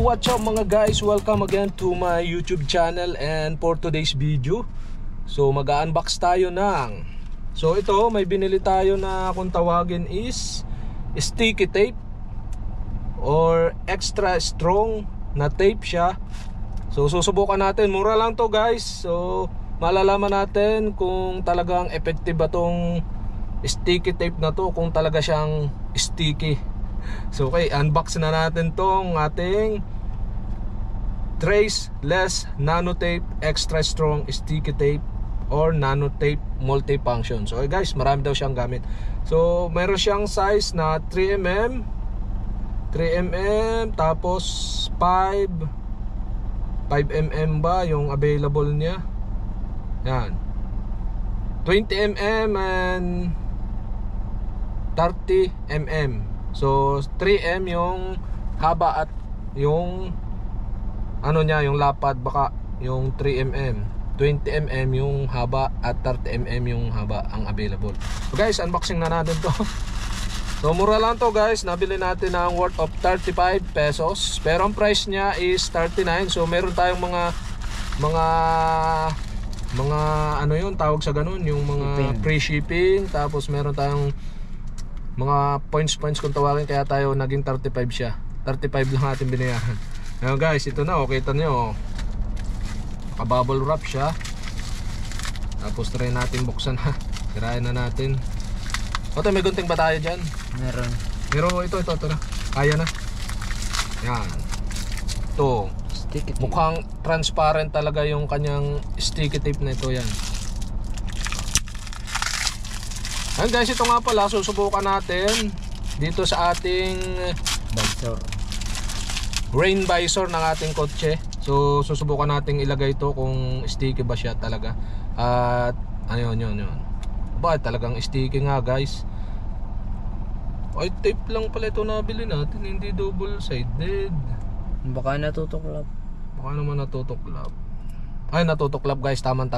what's up mga guys? Welcome again to my YouTube channel. And for today's video, so mag-unbox tayo ng, so ito may binili tayo na kung tawagin is sticky tape or extra strong na tape siya. So susubukan natin, mura lang to guys. So malalaman natin kung talagang effective ba tong sticky tape na to, kung talaga siyang sticky. So okay, unbox na natin tong ating Traceless Nano Tape Extra Strong Sticky Tape or Nano Tape Multifunction. So okay guys, marami daw siyang gamit. So meron siyang size na 3mm, tapos 5mm ba yung available niya. Yan, 20mm and 30mm. So 3M yung haba at yung ano niya, yung lapad, baka yung 3mm, 20mm yung haba at 30mm yung haba ang available. So guys, unboxing na natin to. So mura lang to guys, nabili natin ng worth of 35 pesos, pero ang price niya is 39. So meron tayong mga ano yun, tawag sa ganun, yung mga free shipping. Tapos meron tayong mga points kung tawagin, kaya tayo naging 35 siya. 35 lang natin binayaran. Ngayon guys, ito na, okay, kita nyo, naka-bubble wrap siya. Tapos try natin buksan ha. Tirayan na natin. Oto, may gunting ba tayo dyan? Meron. Pero ito na, kaya na. Yan, ito Sticky tape. mukhang transparent talaga yung kanyang sticky tape na ito. Yan. Ayan guys, ito nga pala, susubukan natin dito sa ating Visor. rain visor ng ating kotse. So susubukan natin ilagay ito kung sticky ba siya talaga. At ayun, yun. Bakit talagang sticky nga guys. Ay, tape lang pala ito nabili natin, hindi double sided. Baka natutuklap. Baka naman natutuklap. Ay, natutuklap guys, tama.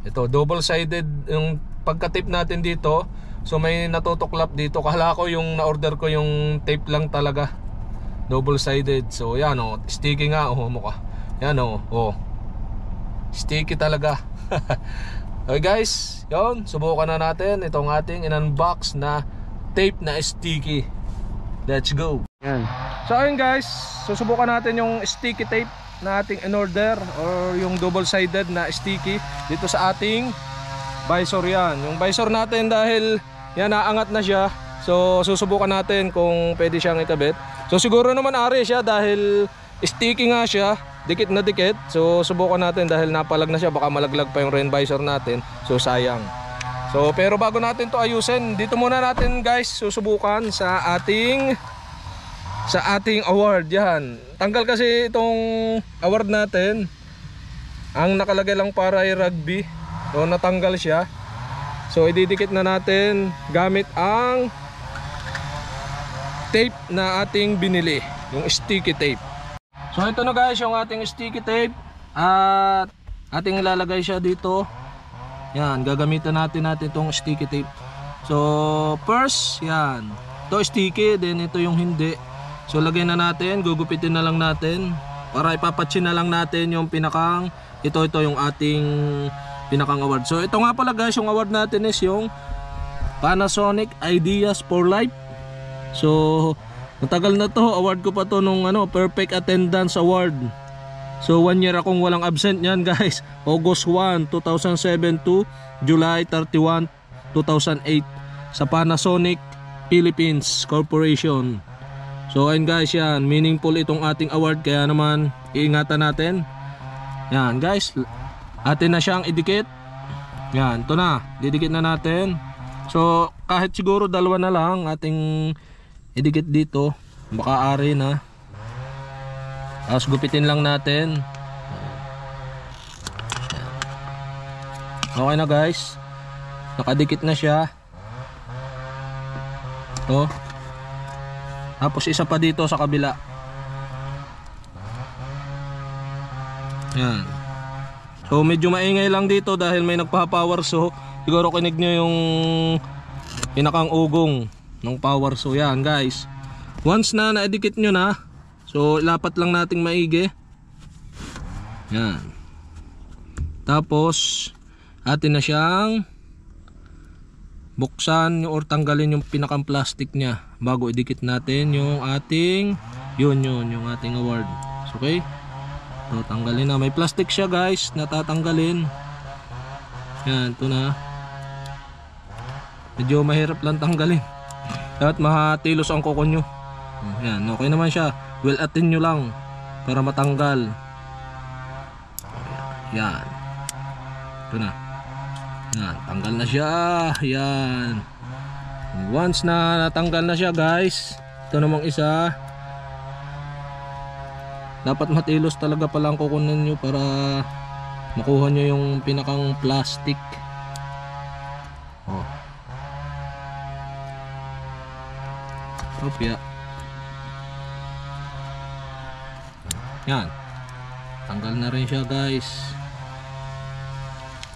Ito, double sided yung pagka-tape natin dito. So may natutuklap dito. Kala ko yung na-order ko yung tape lang talaga, double sided. So yan o, sticky nga o, mukha. Yan o, sticky talaga. Okay guys, yun, subukan na natin itong ating in-unbox na tape na sticky. Let's go. Yan. So ayun guys, susubukan natin yung sticky tape na ating in-order or yung double sided na sticky dito sa ating visor. Yan, yung visor natin, dahil yan naangat na siya. So susubukan natin kung pwede siyang ikabit. So siguro naman ari siya dahil sticky nga siya, dikit na dikit. So subukan natin dahil napalag na siya, baka malaglag pa yung rain visor natin. So sayang. So pero bago natin to ayusin, dito muna natin guys susubukan sa ating award. Yan, tanggal kasi itong award natin. Ang nakalagay lang para ay rugby. So natanggal siya. So ididikit na natin gamit ang tape na ating binili, yung sticky tape. So ito na guys yung ating sticky tape, at ating ilalagay siya dito. Yan, gagamitan natin itong sticky tape. So first, yan, ito sticky, then ito yung hindi. So lagay na natin, gugupitin na lang natin para ipapatsin na lang natin yung pinakang ito yung ating pinakang award. So ito nga pala guys, yung award natin is yung Panasonic Ideas for Life. So matagal na to, award ko pa to nung Perfect Attendance Award. So 1 year akong walang absent yan guys. August 1, 2007 to July 31, 2008 sa Panasonic Philippines Corporation. So ayun guys, yan, meaningful itong ating award, kaya naman iingatan natin. Yan guys, atin na siyang idikit. Yan, ito na, didikit na natin. So kahit siguro dalawa na lang ating idikit dito, baka ari na. Tapos gupitin lang natin. Okay na guys, nakadikit na siya. Ito. Tapos isa pa dito sa kabila. Yan. So medyo maingay lang dito dahil may nagpa-power saw. Siguro kinig nyo yung pinakang ugong ng power saw. Yan guys, once na naidikit nyo na, So ilapat lang nating maigi. Yan. Tapos atin na siyang buksan or tanggalin yung pinakang plastic niya bago idikit natin yung ating yung ating award. Okay? So tanggalin na. May plastic siya guys, natatanggalin. Yan, ito na. Medyo mahirap lang tanggalin. Dapat mahatilos ang kuko nyo. Yan, okay naman siya. Well atin nyo lang para matanggal. Yan. Ito na. Yan, tanggal na siya. Yan. Once na natanggal na siya guys, ito namang isa. Dapat matilos talaga pala ang kukunin nyo para makuha nyo yung pinakang plastic. Oh. Opya. Yan. Tanggal na rin siya guys.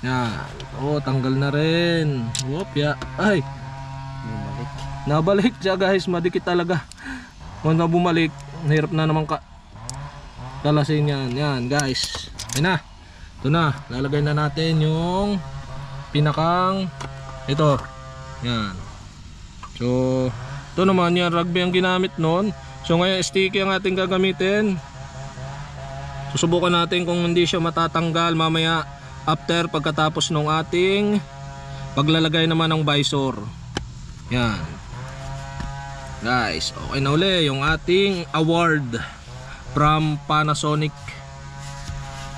Yan. Oh, tanggal na rin. Opya. Ay. Bumalik. Nabalik siya guys. Madikit talaga. Kung na bumalik, hirap na naman kalasin yan. Yan guys. Ayun na. Ito na. Lalagay na natin yung pinakang ito. Yan. So ito naman yan, rugby ang ginamit nun. So ngayon sticky ang ating gagamitin. Susubukan natin kung hindi siya matatanggal mamaya after pagkatapos ng ating paglalagay naman ng visor. Yan guys, okay na uli yung ating award from Panasonic.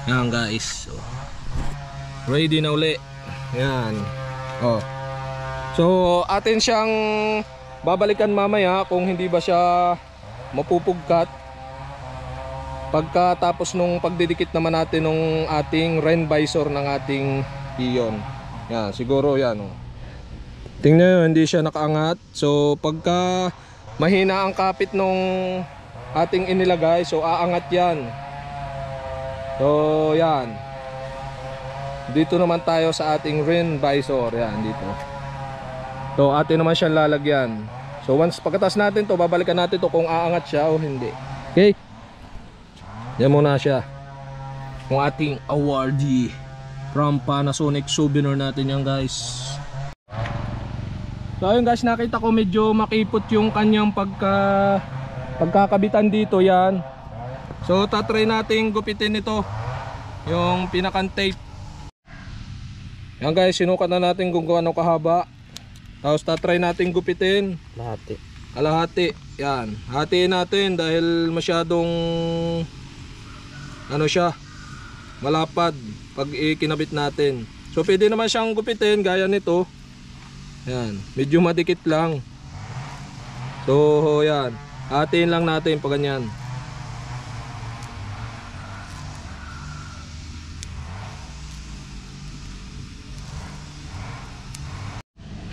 Yan guys, so, ready na uli. Yan. Oh. So atin siyang babalikan mamaya kung hindi ba siya mapupugkat pagkatapos nung pagdidikit naman natin nung ating rain visor ng ating iyon. Yan, siguro yan. Oh. Tingnan nyo, hindi siya nakaangat. So pagka mahina ang kapit nung ating inilagay, so aangat yan. So yan. Dito naman tayo sa ating rain visor. Yan, dito. So atin naman siyang lalagyan. So once pagkatas natin to, babalikan natin to kung aangat siya o hindi. Okay? Yan muna siya. Kung ating awardee from Panasonic, souvenir natin yan guys. So ayun guys, nakita ko medyo makipot yung kanyang pagkakabitan dito yan. So tatry natin gupitin ito, yung pinakang tape. Yan guys, sinukat na natin kung gaano kahaba. Tapos tatry natin gupitin kalahati. Yan, hatiin natin dahil masyadong ano siya, malapad pag ikinabit natin. So pwede naman siyang gupitin gaya nito. Yan, medyo madikit lang. So yan, hatiin lang natin pag ganyan.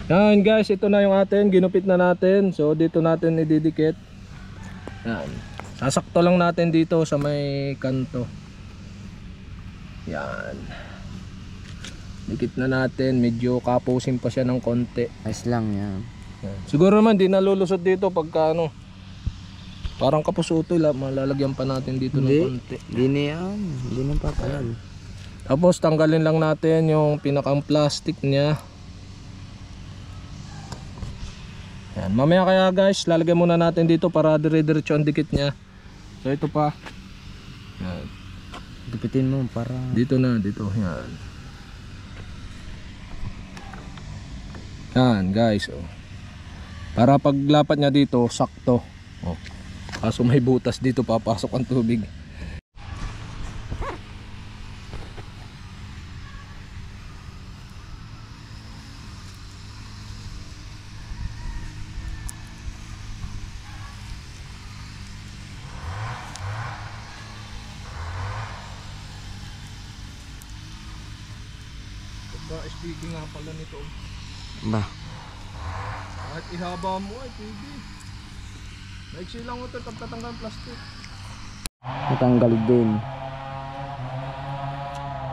Yan guys, ito na yung atin, ginupit na natin. So dito natin ididikit. Yan. Sasakto lang natin dito sa may kanto. Yan. Dikit na natin, medyo kapusin pa siya ng konti. Ayos lang yan. Yan. Siguro naman di nalulusot dito pagka ano. Parang kapusuto, malalagyan pa natin dito ng konti. Hindi na yan. Hindi na papalag. Tapos tanggalin lang natin yung pinakang plastic niya. Yan. Mamaya kaya guys, lalagyan muna natin dito para dire-diretso ang dikit niya. So ito pa. Yan. Gupitin mo para Dito na, dito. Yan. Yan guys. Oh. Para paglapat niya dito, sakto. Oh. Kaso may butas dito, papasok ang tubig. Speaking nga pala nito. ba? Kahit ihaba mo ay pwede. Maiksi lang ito pagtatanggal plastic. Natanggal din.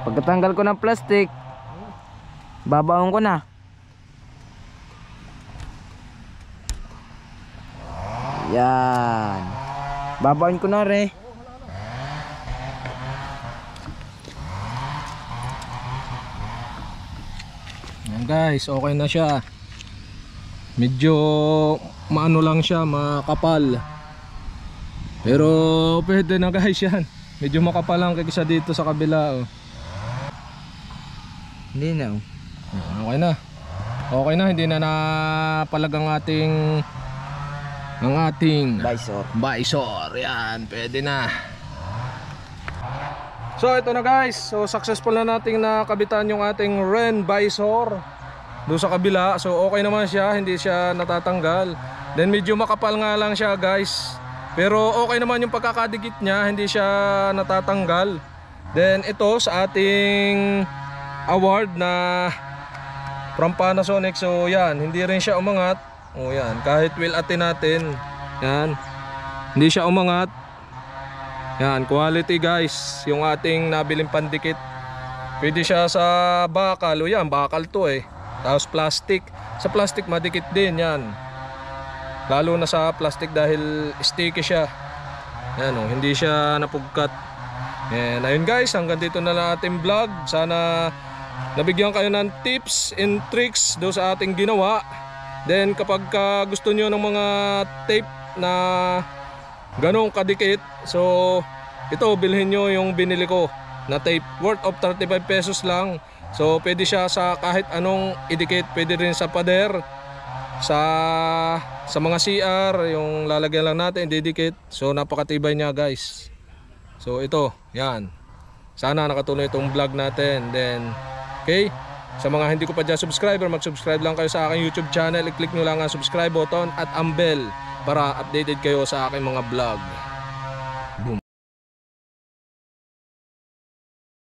Pagkatanggal ko ng plastic, babaon ko na. Yan. Babaon ko na re. Yan guys, okay na siya. Medyo maano lang siya, makapal. Pero pwede na guys yan. Medyo makapal lang kaysa dito sa kabila oh. Hindi na oh. Okay na. Okay na, hindi na napalag ang ating visor. Yan, pwede na. So ito na guys. So successful na nating nakabitan yung ating Ren visor doon sa kabila. So okay naman siya, hindi siya natatanggal. Then medyo makapal nga lang siya guys. Pero okay naman yung pagkakadikit niya, hindi siya natatanggal. Then ito sa ating award na from Panasonic. So yan, hindi rin siya umangat. O yan, kahit wheel atin natin, yan, hindi siya umangat. Yan, quality guys, yung ating nabiling pandikit. Pwede siya sa bakal. O yan, bakal to eh. Tapos plastic. Sa plastic madikit din yan. Lalo na sa plastic dahil sticky siya. Yan o, hindi siya napugkat. And ayun guys, hanggang dito na lang ating vlog. Sana nabigyan kayo ng tips and tricks do sa ating ginawa. Then kapag gusto nyo ng mga tape na ganong kadikit, so ito bilhin nyo yung binili ko na tape, worth of 35 pesos lang. So pwede siya sa kahit anong idikit. Pwede rin sa pader, sa mga CR, yung lalagyan lang natin didikit. So napakatibay niya guys. So ito, yan. Sana nakatulong itong vlog natin. Then okay, sa mga hindi ko pa dyan subscriber, mag-subscribe lang kayo sa aking YouTube channel. I-click nyo lang ang subscribe button at ang bell para updated kayo sa aking mga vlog.